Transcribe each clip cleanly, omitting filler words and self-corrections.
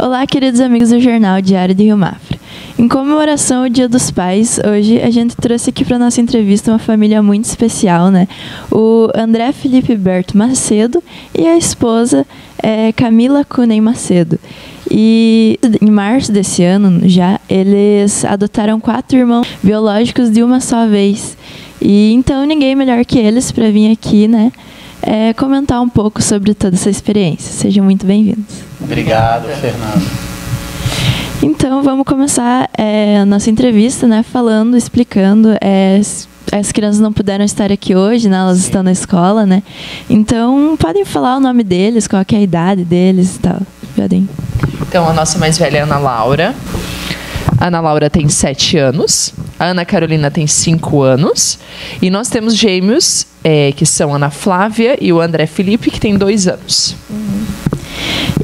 Olá, queridos amigos do Jornal Diário de Rio Mafra. Em comemoração ao Dia dos Pais, hoje a gente trouxe aqui para nossa entrevista uma família muito especial, né? O André Felipe Berto Macedo e a esposa Camila Cuney Macedo. E em março desse ano, já, eles adotaram 4 irmãos biológicos de uma só vez. E então ninguém melhor que eles para vir aqui, né? Comentar um pouco sobre toda essa experiência. Sejam muito bem-vindos. Obrigado, Fernando. Então, vamos começar a nossa entrevista, né, explicando. As crianças não puderam estar aqui hoje, né, elas estão na escola, né? Então, podem falar o nome deles, qual que é a idade deles e tal. Podem. Então, a nossa mais velha é a Ana Laura. A Ana Laura tem 7 anos. A Ana Carolina tem 5 anos. E nós temos gêmeos, que são a Ana Flávia e o André Felipe, que tem 2 anos.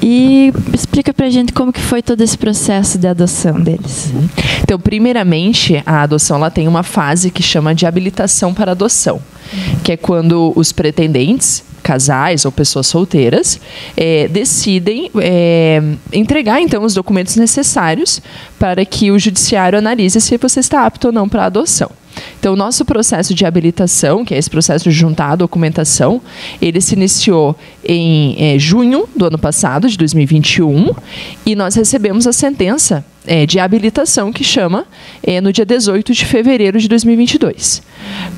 E explica pra gente como que foi todo esse processo de adoção deles. Então, primeiramente, a adoção ela tem uma fase que chama de habilitação para adoção, que é quando os pretendentes, casais ou pessoas solteiras, decidem entregar, então, os documentos necessários para que o judiciário analise se você está apto ou não para a adoção. Então, o nosso processo de habilitação, que é esse processo de juntar a documentação, ele se iniciou em junho do ano passado, de 2021, e nós recebemos a sentença de habilitação, que chama no dia 18 de fevereiro de 2022.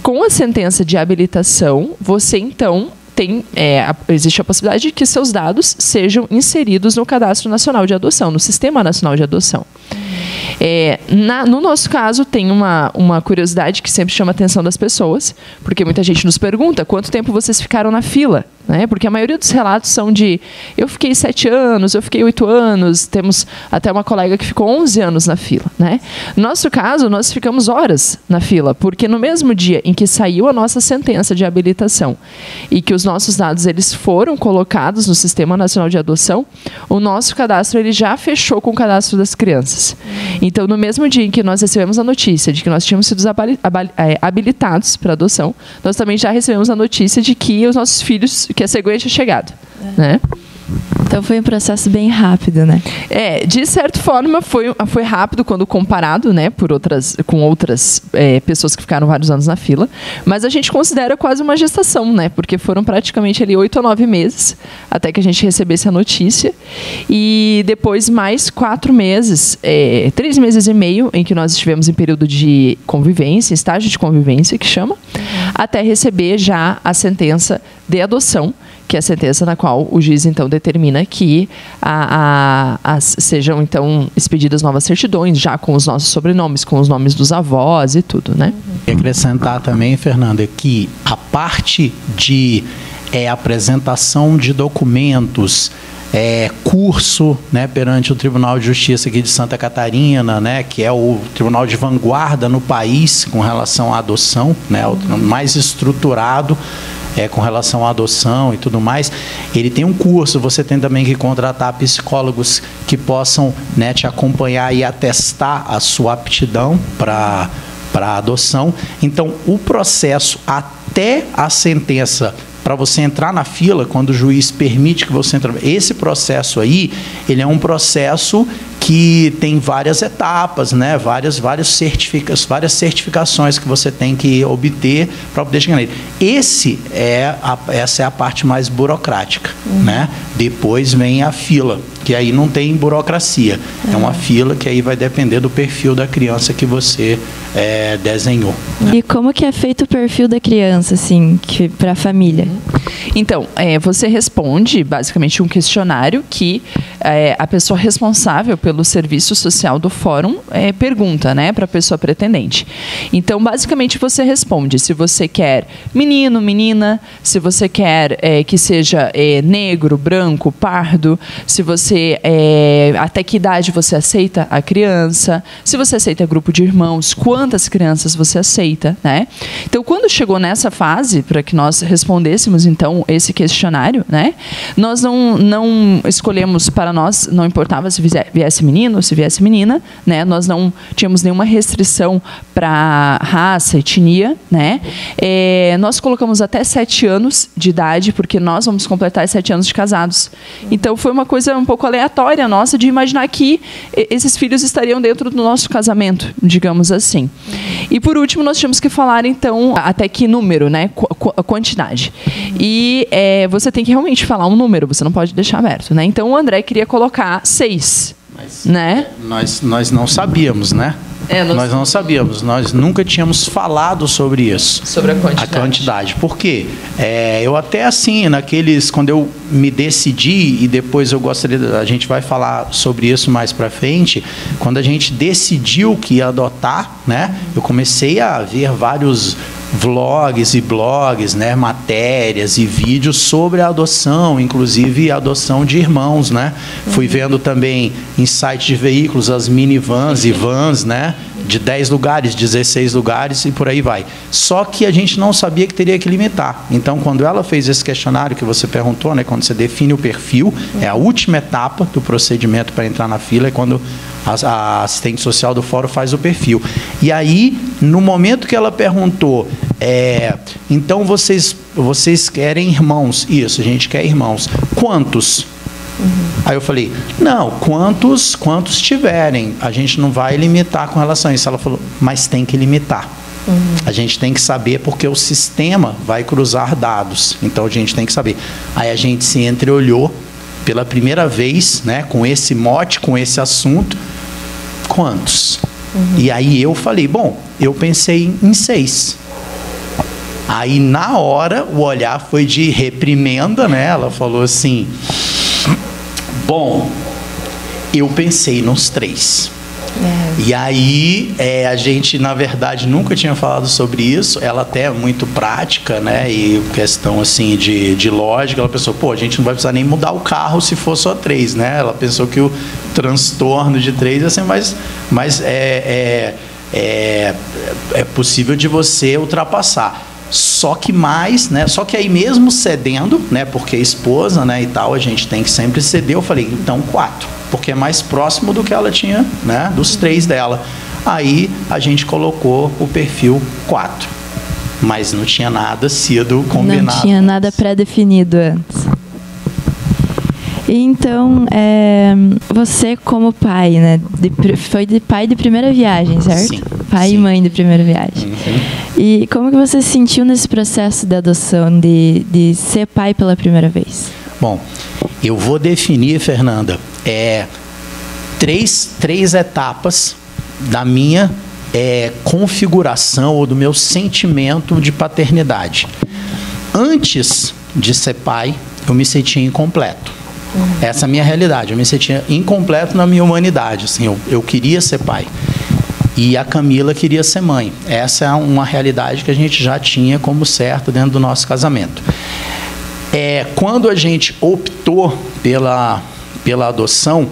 Com a sentença de habilitação, você, então, existe a possibilidade de que seus dados sejam inseridos no Cadastro Nacional de Adoção, no Sistema Nacional de Adoção. No nosso caso, tem uma curiosidade que sempre chama a atenção das pessoas, porque muita gente nos pergunta quanto tempo vocês ficaram na fila, né? Porque a maioria dos relatos são de eu fiquei 7 anos, eu fiquei 8 anos, temos até uma colega que ficou 11 anos na fila, né? No nosso caso, nós ficamos horas na fila, porque no mesmo dia em que saiu a nossa sentença de habilitação e que os nossos dados eles foram colocados no Sistema Nacional de Adoção, o nosso cadastro ele já fechou com o cadastro das crianças. Então, no mesmo dia em que nós recebemos a notícia de que nós tínhamos sido habilitados para adoção, nós também já recebemos a notícia de que os nossos filhos, que a cegonha tinha chegado, né? Então foi um processo bem rápido, né? De certa forma foi rápido quando comparado, né, com outras pessoas que ficaram vários anos na fila, mas a gente considera quase uma gestação, né, porque foram praticamente ali 8 a 9 meses até que a gente recebesse a notícia, e depois mais 4 meses, 3 meses e meio em que nós estivemos em período de convivência, estágio de convivência que chama, até receber já a sentença de adoção, que é a sentença na qual o juiz, então, determina que sejam, então, expedidas novas certidões, já com os nossos sobrenomes, com os nomes dos avós e tudo, né? E acrescentar também, Fernanda, que a parte de apresentação de documentos, curso, né, perante o Tribunal de Justiça aqui de Santa Catarina, né, que é o tribunal de vanguarda no país com relação à adoção, né, o mais estruturado, com relação à adoção e tudo mais, ele tem um curso, você tem também que contratar psicólogos que possam, né, te acompanhar e atestar a sua aptidão para a adoção. Então, o processo até a sentença, para você entrar na fila, quando o juiz permite que você entre, esse processo aí, ele é um processo que tem várias etapas, né? várias certificações que você tem que obter para poder chegar nele. Essa é a parte mais burocrática, né? Depois vem a fila, que aí não tem burocracia. É uma fila que aí vai depender do perfil da criança que você desenhou. Né? E como que é feito o perfil da criança, assim, para a família? Então, você responde basicamente um questionário que a pessoa responsável pelo serviço social do fórum pergunta, né, para a pessoa pretendente. Então, basicamente, você responde se você quer menino, menina, se você quer que seja negro, branco, pardo, se você até que idade você aceita a criança, se você aceita grupo de irmãos, quantas crianças você aceita. aceita, né? Então, quando chegou nessa fase, para que nós respondêssemos, então, esse questionário, né? Nós não escolhemos, para nós, não importava se viesse menino ou se viesse menina, né? Nós não tínhamos nenhuma restrição para raça, etnia, né? Nós colocamos até 7 anos de idade, porque nós vamos completar 7 anos de casados. Então, foi uma coisa um pouco aleatória nossa de imaginar que esses filhos estariam dentro do nosso casamento, digamos assim. E, por último, nós tínhamos que falar, então, até que número, né? A quantidade. E você tem que realmente falar um número, você não pode deixar aberto, né? Então, o André queria colocar 6, né? Nós não sabíamos, né? Nós não sabíamos, nós nunca tínhamos falado sobre isso. Sobre a quantidade. Por quê? Eu até assim, quando eu me decidi, e depois a gente vai falar sobre isso mais pra frente, quando a gente decidiu que ia adotar, né? Eu comecei a ver vários vlogs e blogs, né, matérias e vídeos sobre a adoção, inclusive a adoção de irmãos, né? Fui vendo também em sites de veículos as minivans e vans, né, de 10 lugares, 16 lugares e por aí vai. Só que a gente não sabia que teria que limitar. Então, quando ela fez esse questionário que você perguntou, né, quando você define o perfil, é a última etapa do procedimento para entrar na fila, é quando a assistente social do fórum faz o perfil. E aí, no momento que ela perguntou, então vocês querem irmãos? Isso, a gente quer irmãos. Quantos? Aí eu falei, não, quantos tiverem, a gente não vai limitar com relação a isso. Ela falou, mas tem que limitar. A gente tem que saber porque o sistema vai cruzar dados, então a gente tem que saber. Aí a gente se entreolhou pela primeira vez, né, com esse mote, com esse assunto, quantos? E aí eu falei, bom, eu pensei em 6. Aí na hora o olhar foi de reprimenda, né? Ela falou assim, bom, eu pensei nos 3. E aí a gente, na verdade, nunca tinha falado sobre isso. Ela até é muito prática, né? E questão assim de lógica, ela pensou, pô, a gente não vai precisar nem mudar o carro se for só 3, né? Ela pensou que o transtorno de 3 ia ser mas é possível de você ultrapassar. Só que mais, né? Só que aí mesmo cedendo, né? Porque esposa, né? E tal, a gente tem que sempre ceder. Eu falei, então 4, porque é mais próximo do que ela tinha, né? Dos 3 dela. Aí a gente colocou o perfil 4, mas não tinha nada sido combinado. Não tinha nada pré-definido antes. Então, você como pai, né? Foi de pai de primeira viagem, certo? Sim. Pai e mãe de primeira viagem. E como que você se sentiu nesse processo de adoção, de ser pai pela primeira vez? Bom, eu vou definir, Fernanda, 3 etapas da minha configuração ou do meu sentimento de paternidade. Antes de ser pai, eu me sentia incompleto. Essa é a minha realidade, eu me sentia incompleto na minha humanidade. Assim, eu queria ser pai. E a Camila queria ser mãe. Essa é uma realidade que a gente já tinha como certo dentro do nosso casamento. Quando a gente optou pela adoção,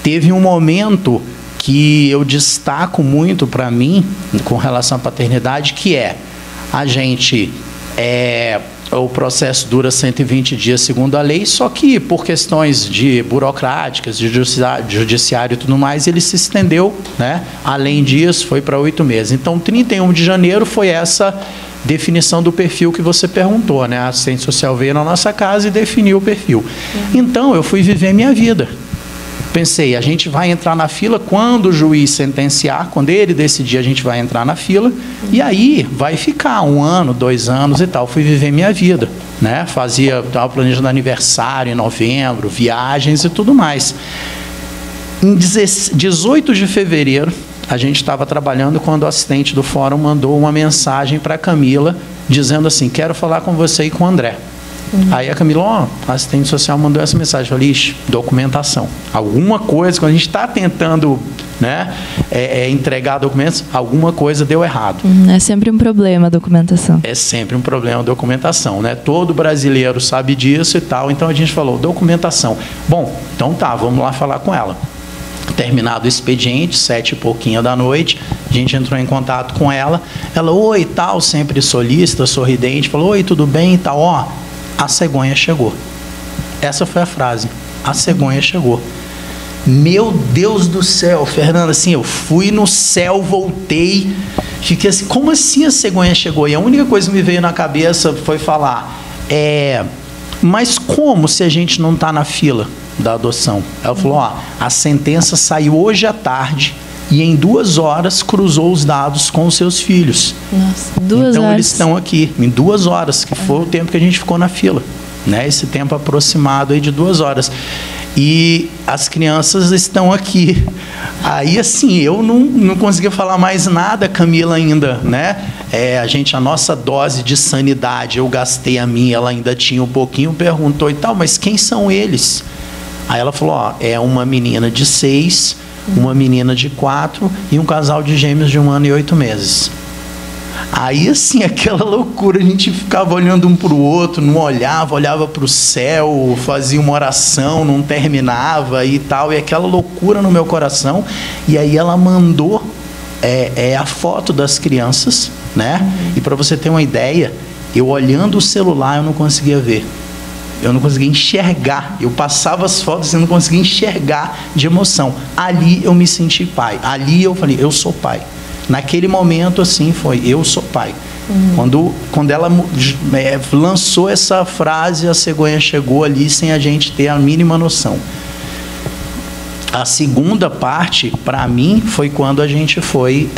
teve um momento que eu destaco muito para mim com relação à paternidade, que a gente... o processo dura 120 dias segundo a lei, só que por questões burocráticas, de judiciário e tudo mais, ele se estendeu, né? Além disso, foi para 8 meses. Então, 31 de janeiro foi essa definição do perfil que você perguntou, né? A assistente social veio na nossa casa e definiu o perfil. Então, eu fui viver minha vida. Pensei, a gente vai entrar na fila quando o juiz sentenciar, quando ele decidir, a gente vai entrar na fila, e aí vai ficar 1 ano, 2 anos e tal. Fui viver minha vida, né? Estava planejando aniversário em novembro, viagens e tudo mais. Em 18 de fevereiro, a gente estava trabalhando quando o assistente do fórum mandou uma mensagem para a Camila, dizendo assim, quero falar com você e com o André. Aí a Camila, a assistente social mandou essa mensagem, eu falei, ixi, documentação. Alguma coisa, quando a gente está tentando, né, entregar documentos, alguma coisa deu errado. É sempre um problema a documentação. É sempre um problema a documentação, né? Todo brasileiro sabe disso e tal, então a gente falou, documentação. Bom, então tá, vamos lá falar com ela. Terminado o expediente, 7 e pouquinho da noite, a gente entrou em contato com ela. Ela, oi, tal, sempre solícita, sorridente, falou, oi, tudo bem e tal. Ó, a cegonha chegou. Essa foi a frase. A cegonha chegou. Meu Deus do céu, Fernanda, assim, eu fui no céu, voltei, fiquei assim, como assim a cegonha chegou? E a única coisa que me veio na cabeça foi falar, mas como se a gente não está na fila da adoção? Ela falou, ó, a sentença saiu hoje à tarde e em 2 horas cruzou os dados com os seus filhos. Nossa, 2 horas. Então eles estão aqui, em 2 horas, que foi o tempo que a gente ficou na fila, né? Esse tempo aproximado aí de 2 horas. E as crianças estão aqui. Aí, assim, eu não conseguia falar mais nada, Camila, ainda, né? A nossa dose de sanidade, eu gastei a minha, ela ainda tinha um pouquinho, perguntou e tal, mas quem são eles? Aí ela falou, ó, é uma menina de 6, uma menina de 4 e um casal de gêmeos de 1 ano e 8 meses. Aí, assim, aquela loucura, a gente ficava olhando um para o outro, não olhava, olhava para o céu, fazia uma oração, não terminava e tal, e aquela loucura no meu coração. E aí ela mandou a foto das crianças, né? E para você ter uma ideia, eu olhando o celular, eu não conseguia ver. Eu não conseguia enxergar. Eu passava as fotos e não conseguia enxergar de emoção. Ali eu me senti pai. Ali eu falei, eu sou pai. Naquele momento, assim, foi, eu sou pai. Quando ela lançou essa frase, a cegonha chegou ali sem a gente ter a mínima noção. A segunda parte, para mim, foi quando a gente foi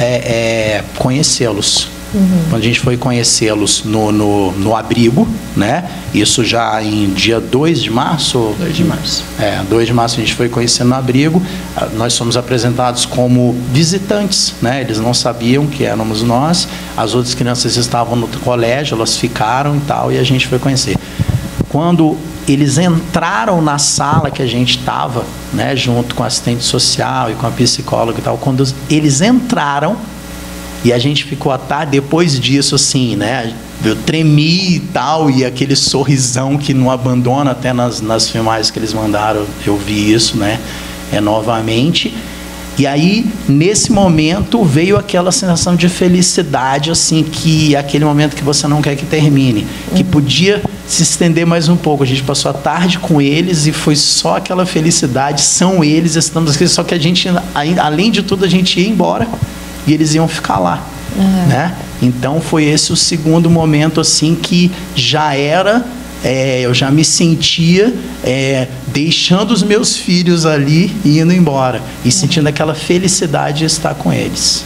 conhecê-los. Quando a gente foi conhecê-los no abrigo, né? Isso já em dia 2 de março? 2 de março. 2 de março a gente foi conhecendo no abrigo. Nós fomos apresentados como visitantes, né? Eles não sabiam que éramos nós. As outras crianças estavam no colégio, elas ficaram e tal, e a gente foi conhecer. Quando eles entraram na sala que a gente estava, né? Junto com a assistente social e com a psicóloga e tal, quando eles entraram, e a gente ficou à tarde, depois disso, assim, né? Eu tremi e tal, e aquele sorrisão que não abandona, até nas filmagens que eles mandaram, eu vi isso, né? Novamente. E aí, nesse momento, veio aquela sensação de felicidade, assim, que aquele momento que você não quer que termine, que podia se estender mais um pouco. A gente passou a tarde com eles e foi só aquela felicidade, são eles, estamos aqui, só que a gente, além de tudo, a gente ia embora e eles iam ficar lá, né? Então foi esse o segundo momento, assim, que já era, eu já me sentia deixando os meus filhos ali e indo embora, e sentindo aquela felicidade de estar com eles.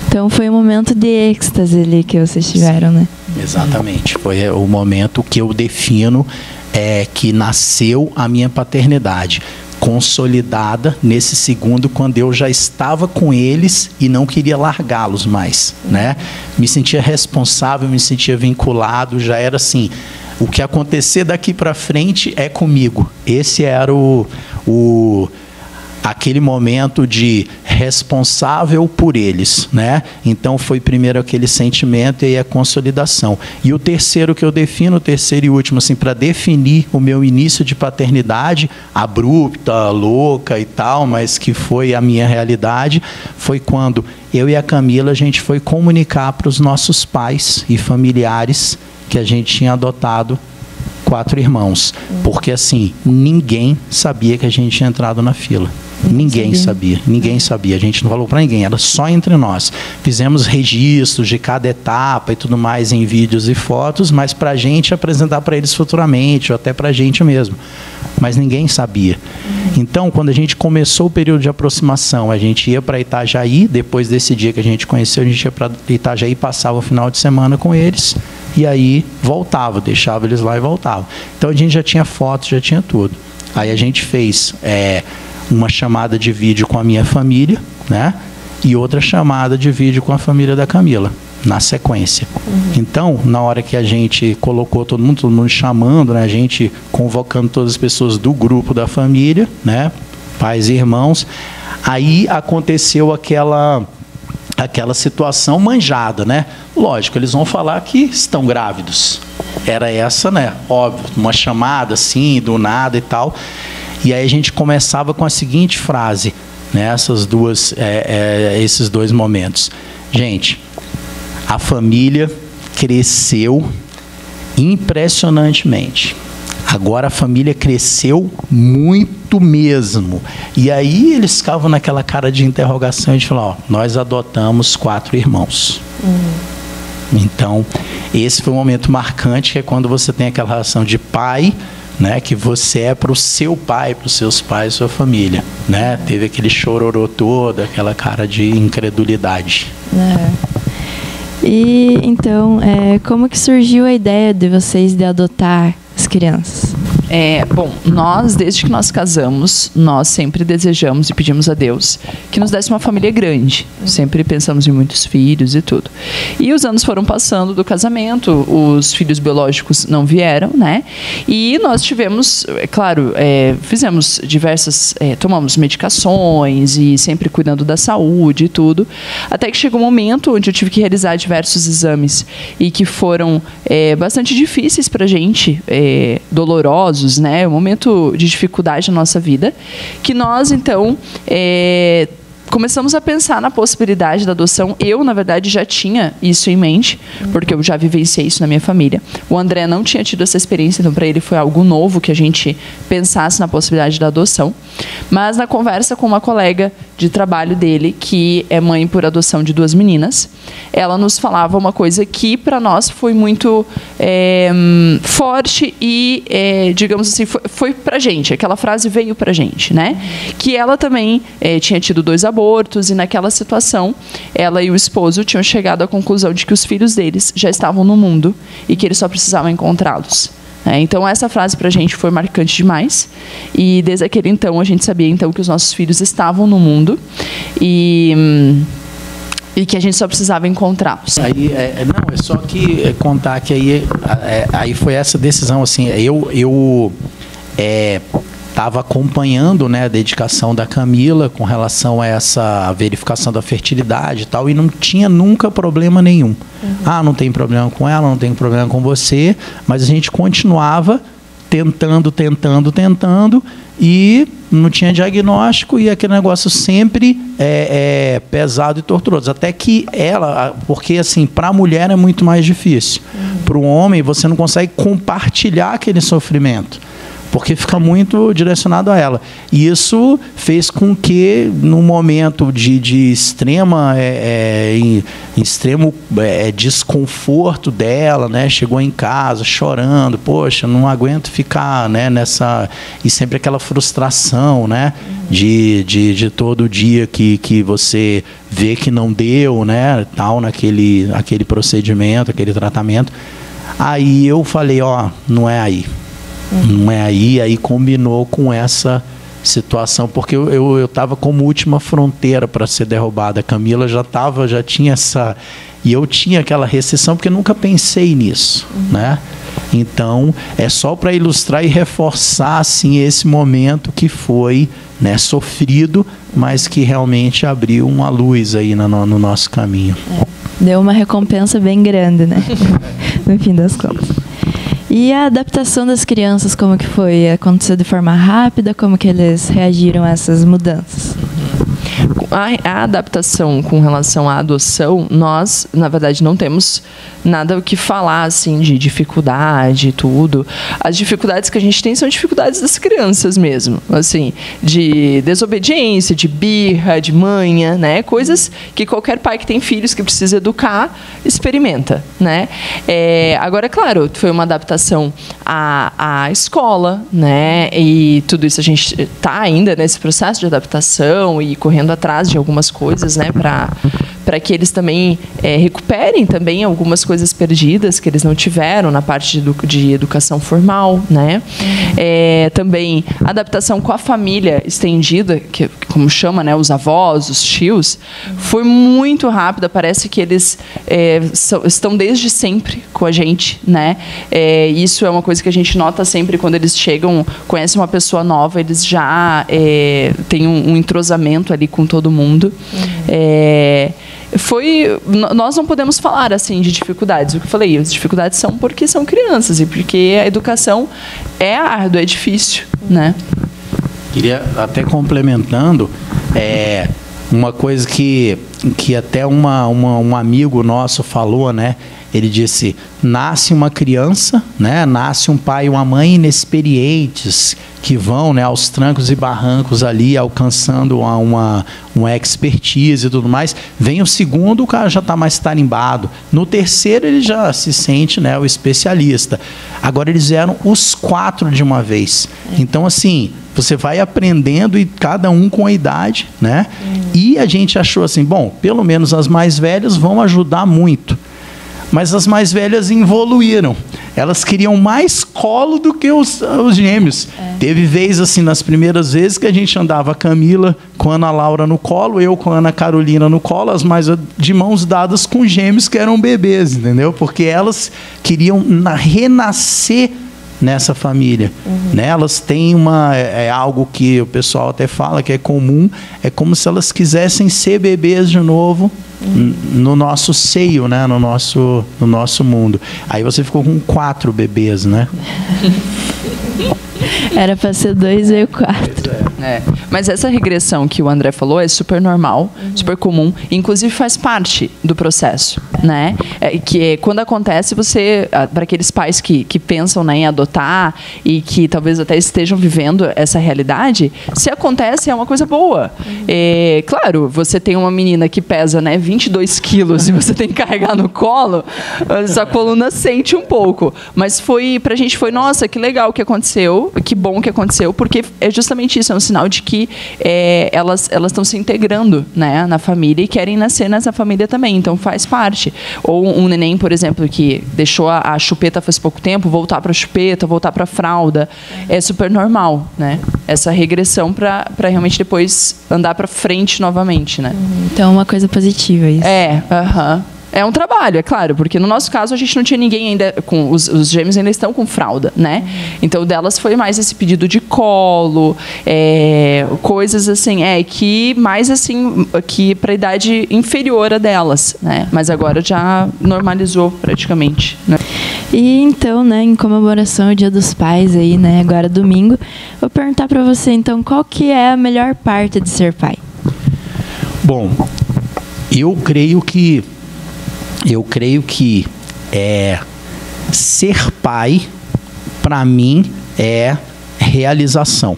Então foi um momento de êxtase ali que vocês tiveram, né? Exatamente, foi o momento que eu defino que nasceu a minha paternidade, consolidada nesse segundo, quando eu já estava com eles e não queria largá-los mais, né? Me sentia responsável, me sentia vinculado, já era assim, o que acontecer daqui para frente é comigo. Esse era aquele momento de responsável por eles, né? Então foi primeiro aquele sentimento e aí a consolidação. E o terceiro que eu defino, o terceiro e último, assim, para definir o meu início de paternidade, abrupta, louca e tal, mas que foi a minha realidade, foi quando eu e a Camila, a gente foi comunicar para os nossos pais e familiares que a gente tinha adotado 4 irmãos. Porque, assim, ninguém sabia que a gente tinha entrado na fila. Ninguém sabia, a gente não falou para ninguém, era só entre nós. Fizemos registros de cada etapa e tudo mais em vídeos e fotos, mas para a gente apresentar para eles futuramente, ou até para a gente mesmo. Mas ninguém sabia. Então, quando a gente começou o período de aproximação, a gente ia para Itajaí, depois desse dia que a gente conheceu, a gente ia para Itajaí, passava o final de semana com eles, e aí voltava, deixava eles lá e voltava. Então a gente já tinha fotos, já tinha tudo. Aí a gente fez uma chamada de vídeo com a minha família, né? E outra chamada de vídeo com a família da Camila, na sequência. Então, na hora que a gente colocou todo mundo chamando, né? A gente convocando todas as pessoas do grupo da família, né? Pais e irmãos, aí aconteceu aquela situação manjada, né? Lógico, eles vão falar que estão grávidos. Era essa, né? Óbvio, uma chamada assim, do nada e tal. E aí a gente começava com a seguinte frase, né, esses dois momentos. Gente, a família cresceu impressionantemente. Agora a família cresceu muito mesmo. E aí eles ficavam naquela cara de interrogação e de falar, ó, nós adotamos 4 irmãos. Então, esse foi um momento marcante, que é quando você tem aquela relação de pai, né, que você é para o seu pai, para os seus pais, sua família, né? Teve aquele chororô todo, aquela cara de incredulidade. E então, como que surgiu a ideia de vocês de adotar as crianças? Bom, nós, desde que nós casamos, nós sempre desejamos e pedimos a Deus que nos desse uma família grande. Sempre pensamos em muitos filhos e tudo. E os anos foram passando do casamento, os filhos biológicos não vieram, né? E nós tivemos, claro, fizemos tomamos medicações e sempre cuidando da saúde e tudo. Até que chegou um momento onde eu tive que realizar diversos exames e que foram bastante difíceis pra gente, dolorosos, né? Um momento de dificuldade na nossa vida, que nós, então, começamos a pensar na possibilidade da adoção. Eu, na verdade, já tinha isso em mente, porque eu já vivenciei isso na minha família. O André não tinha tido essa experiência, então para ele foi algo novo que a gente pensasse na possibilidade da adoção. Mas na conversa com uma colega de trabalho dele, que é mãe por adoção de 2 meninas, ela nos falava uma coisa que para nós foi muito forte e, digamos assim, foi pra gente. Aquela frase veio pra gente, né? Que ela também tinha tido 2 abortos e naquela situação, ela e o esposo tinham chegado à conclusão de que os filhos deles já estavam no mundo e que eles só precisavam encontrá-los. Então, essa frase para a gente foi marcante demais. E desde aquele então, a gente sabia então que os nossos filhos estavam no mundo e que a gente só precisava encontrá-los. Aí, não, é só que contar que aí foi essa decisão, assim, eu estava acompanhando, né, a dedicação da Camila com relação a essa verificação da fertilidade e tal, e não tinha nunca problema nenhum. Não tem problema com ela, não tem problema com você, mas a gente continuava tentando, e não tinha diagnóstico, e aquele negócio sempre pesado e torturoso. Até que porque assim, para a mulher é muito mais difícil. Para o homem, você não consegue compartilhar aquele sofrimento, porque fica muito direcionado a ela. E isso fez com que, num momento de extremo desconforto dela, né, chegou em casa chorando, poxa, não aguento ficar, né, nessa... E sempre aquela frustração, né, de todo dia que você vê que não deu, né, tal, aquele procedimento, aquele tratamento. Aí eu falei, não é aí. Não é aí combinou com essa situação, porque eu estava como última fronteira para ser derrubada. A Camila já tinha essa... E eu tinha aquela restrição, porque nunca pensei nisso, né? Então, é só para ilustrar e reforçar, assim, esse momento que foi, né, sofrido, mas que realmente abriu uma luz aí no nosso caminho. Deu uma recompensa bem grande, né? No fim das contas. E a adaptação das crianças, como que foi? Aconteceu de forma rápida? Como que eles reagiram a essas mudanças? A adaptação com relação à adoção, nós, na verdade, não temos nada o que falar, assim, de dificuldade e tudo. As dificuldades que a gente tem são dificuldades das crianças mesmo, assim, de desobediência, de birra, de manha, né? Coisas que qualquer pai que tem filhos que precisa educar, experimenta, né? Agora, é claro, foi uma adaptação à escola, né? E tudo isso a gente está ainda nesse processo de adaptação e correndo atrás de algumas coisas, né, para que eles também recuperem também algumas coisas perdidas que eles não tiveram na parte de educação formal, né? Também adaptação com a família estendida, que como chama, né, os avós, os tios, foi muito rápida. Parece que eles estão desde sempre com a gente, né? Isso é uma coisa que a gente nota sempre quando eles chegam, conhecem uma pessoa nova, eles já têm um entrosamento ali com todo mundo. Nós não podemos falar assim de dificuldades. O que eu falei, as dificuldades são porque são crianças e porque a educação é árdua, é difícil, né? Queria até complementando, Uma coisa que até um amigo nosso falou, né? Ele disse, nasce uma criança, né? Nasce um pai e uma mãe inexperientes, que vão, né, aos trancos e barrancos ali, alcançando uma expertise e tudo mais. Vem o segundo, o cara já está mais tarimbado. No terceiro, ele já se sente, né, o especialista. Agora, eles eram os 4 de uma vez. Então, assim, você vai aprendendo e cada um com a idade, né? E a gente achou assim, bom, pelo menos as mais velhas vão ajudar muito. Mas as mais velhas evoluíram. Elas queriam mais colo do que os gêmeos. Teve vez, assim, nas primeiras vezes que a gente andava a Camila com a Ana Laura no colo, eu com a Ana Carolina no colo, as mais de mãos dadas com gêmeos que eram bebês, entendeu? Porque elas queriam renascer nessa família, né? Elas têm algo que o pessoal até fala que é comum, é como se elas quisessem ser bebês de novo no nosso seio, né? No nosso mundo. Aí você ficou com 4 bebês, né? Era para ser 2, veio 4. Mas essa regressão que o André falou é super normal, super comum, inclusive faz parte do processo, né? Quando acontece, para aqueles pais que pensam, né, em adotar e que talvez até estejam vivendo essa realidade, se acontece, é uma coisa boa. Claro, você tem uma menina que pesa, né, 22 quilos e você tem que carregar no colo, essa coluna sente um pouco. Mas pra gente foi, nossa, que legal que aconteceu, que bom que aconteceu, porque é justamente isso, é um sinal de que elas estão se integrando, né, na família e querem nascer nessa família também, então faz parte. Ou um neném, por exemplo, que deixou a chupeta faz pouco tempo, voltar para a chupeta, voltar para a fralda, é super normal, né? Essa regressão para realmente depois andar para frente novamente, né? Então, uma coisa positiva isso. É um trabalho, é claro, porque no nosso caso a gente não tinha ninguém ainda, os gêmeos ainda estão com fralda, né? Então, delas foi mais esse pedido de colo, coisas assim, que mais assim, que para a idade inferior a delas, né? Mas agora já normalizou praticamente, né? E então, né, em comemoração ao Dia dos Pais aí, né, agora domingo, vou perguntar para você, então, qual que é a melhor parte de ser pai? Bom, eu creio que ser pai, para mim, é realização.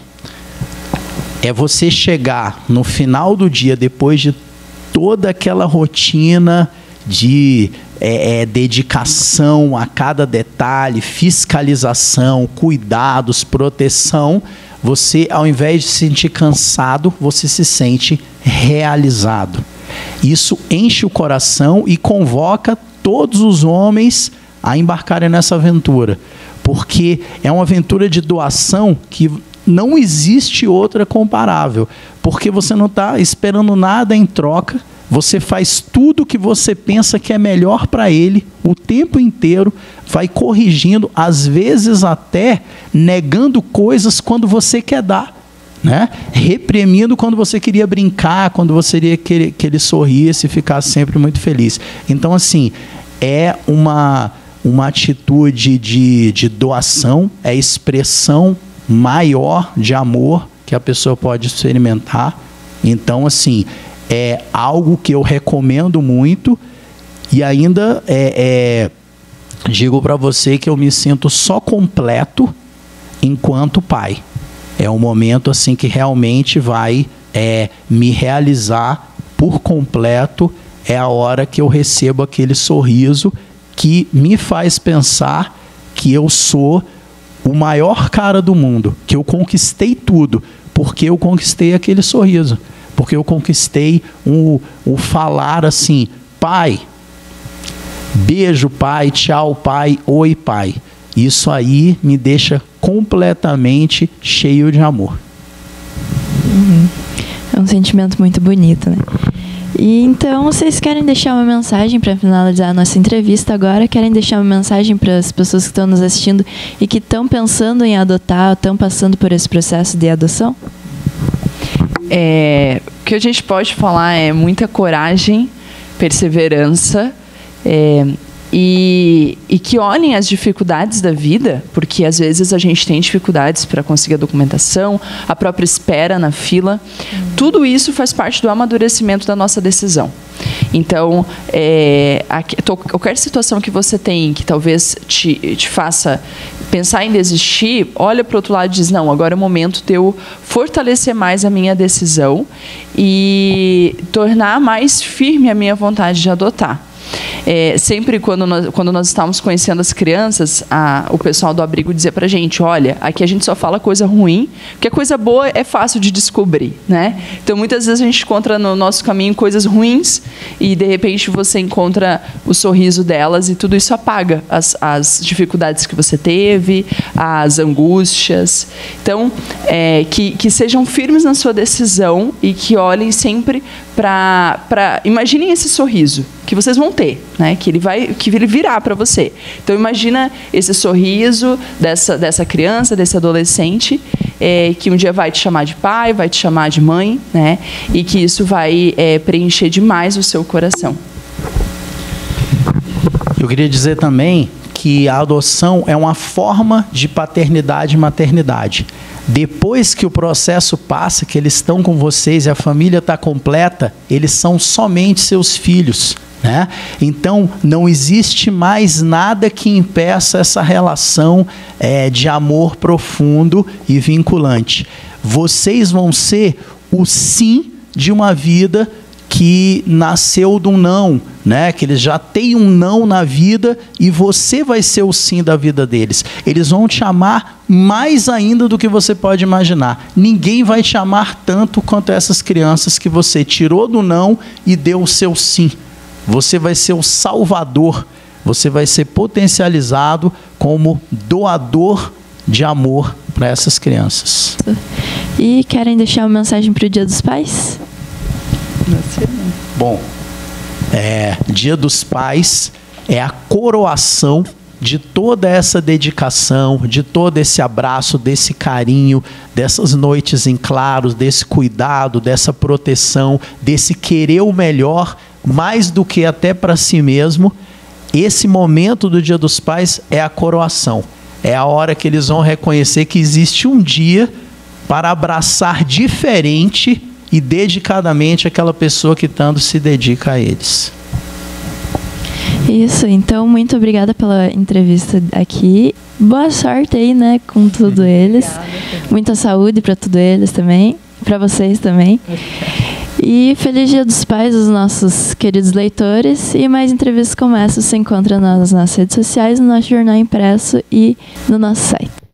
É você chegar no final do dia, depois de toda aquela rotina de dedicação a cada detalhe, fiscalização, cuidados, proteção, você, ao invés de se sentir cansado, você se sente realizado. Isso enche o coração e convoca todos os homens a embarcarem nessa aventura, porque é uma aventura de doação que não existe outra comparável, porque você não está esperando nada em troca, você faz tudo o que você pensa que é melhor para ele o tempo inteiro, vai corrigindo, às vezes até negando coisas quando você quer dar, né? Reprimindo quando você queria brincar, quando você queria que ele sorrisse e ficasse sempre muito feliz. Então, assim, é uma atitude de doação, é a expressão maior de amor que a pessoa pode experimentar. Então, assim, é algo que eu recomendo muito e ainda digo para você que eu me sinto só completo enquanto pai. É um momento assim que realmente vai me realizar por completo. É a hora que eu recebo aquele sorriso que me faz pensar que eu sou o maior cara do mundo, que eu conquistei tudo, porque eu conquistei aquele sorriso, porque eu conquistei o falar assim, pai, beijo pai, tchau pai, oi pai. Isso aí me deixa completamente cheio de amor. É um sentimento muito bonito, né? E então, vocês querem deixar uma mensagem para finalizar a nossa entrevista agora? Querem deixar uma mensagem para as pessoas que estão nos assistindo e que estão pensando em adotar, estão passando por esse processo de adoção? O que a gente pode falar é muita coragem, perseverança, e que olhem as dificuldades da vida, porque às vezes a gente tem dificuldades para conseguir a documentação, a própria espera na fila. Tudo isso faz parte do amadurecimento da nossa decisão. Então, qualquer situação que você tem que talvez te faça pensar em desistir, olha para o outro lado e diz, não, agora é o momento de eu fortalecer mais a minha decisão e tornar mais firme a minha vontade de adotar. Sempre quando nós estávamos conhecendo as crianças, o pessoal do abrigo dizia pra gente, olha, aqui a gente só fala coisa ruim, porque a coisa boa é fácil de descobrir, né? Então, muitas vezes a gente encontra no nosso caminho coisas ruins e, de repente, você encontra o sorriso delas e tudo isso apaga as dificuldades que você teve, as angústias. Então, que sejam firmes na sua decisão e que olhem sempre para... Imaginem esse sorriso que vocês vão ter, né? Que ele virá para você. Então, imagina esse sorriso dessa criança, desse adolescente, que um dia vai te chamar de pai, vai te chamar de mãe, né? E que isso vai preencher demais o seu coração. Eu queria dizer também que a adoção é uma forma de paternidade e maternidade. Depois que o processo passa, que eles estão com vocês e a família está completa, eles são somente seus filhos, né? Então, não existe mais nada que impeça essa relação de amor profundo e vinculante. Vocês vão ser o sim de uma vida que nasceu de um não, né? Que eles já têm um não na vida e você vai ser o sim da vida deles. Eles vão te amar mais ainda do que você pode imaginar. Ninguém vai te amar tanto quanto essas crianças que você tirou do não e deu o seu sim. Você vai ser o salvador, você vai ser potencializado como doador de amor para essas crianças. E querem deixar uma mensagem para o Dia dos Pais? Bom, Dia dos Pais é a coroação de toda essa dedicação, de todo esse abraço, desse carinho, dessas noites em claros, desse cuidado, dessa proteção, desse querer o melhor, mais do que até para si mesmo. Esse momento do Dia dos Pais é a coroação. É a hora que eles vão reconhecer que existe um dia para abraçar diferente e dedicadamente aquela pessoa que tanto se dedica a eles. Isso, então muito obrigada pela entrevista aqui. Boa sorte aí, né, com tudo eles. Muita saúde para tudo eles também, para vocês também. E feliz Dia dos Pais aos nossos queridos leitores. E mais entrevistas como essa você encontra nas nossas redes sociais, no nosso jornal impresso e no nosso site.